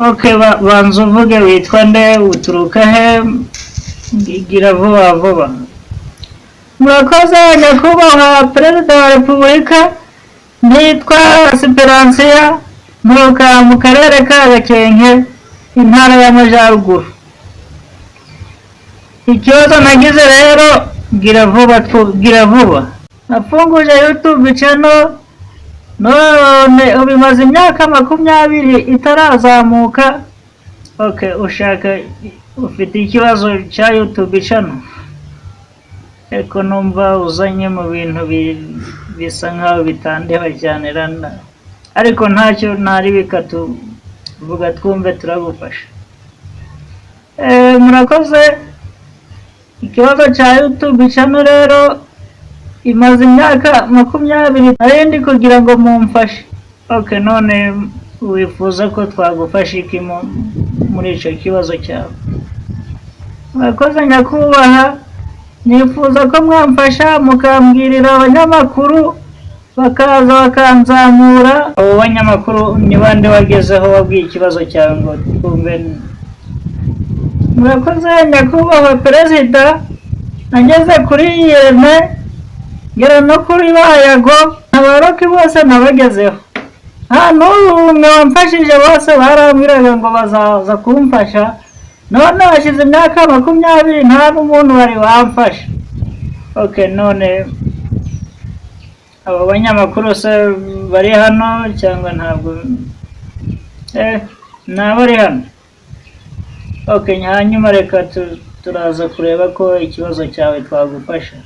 Okay, banza uvuge witwa nde, uturuka he, gira vuba vuba. Murakoze nyakubahwa perezida wa repubulika, nitwa Siperansiya, nturuka mu karere ka Gakenke, intara y'Amajyaruguru. Ikibazo nagize rero, gira vuba. Nafunguje YouTube channel none ubimaze imyaka 20 itarazamuka. Okay, ushaka ufite ikibazo cya YouTube channel? Eko numva uzanye mu bintu bisa nkaho bitandeba cyane randa, ariko ntacyo nari bikatu vuga twumve turagufasha. Murakoze. Ikibazo cya YouTube channel rero imaze imyaka 20 arindi kugira ngo mumfashe. Okay, none wifuza ko twagufasha iki muri icyo kibazo cyawe? Murakoze nyakubahwa, nifuza ko mwamfasha mukambwirira abanyamakuru bakaza bakanzamura. Abo banyamakuru ni bande wagezeho wabwiye ikibazo cyawe ngo twumve? Murakoze nyakubahwa perezida, nageze kuri Yeme, ngera no kuri Bayago, abaroki bose nabagezeho. N'umwe wamfashije bose barambwiraga ngo bazaza kumfasha, none hashize imyaka 20 nta n'umuntu wari wamfasha. Okay, none abo banyamakuru se bari hano cyangwa ntabwo? Nabari hano. Okay, hanyuma reka turaza kureba ko ikibazo cyawe twagufasha.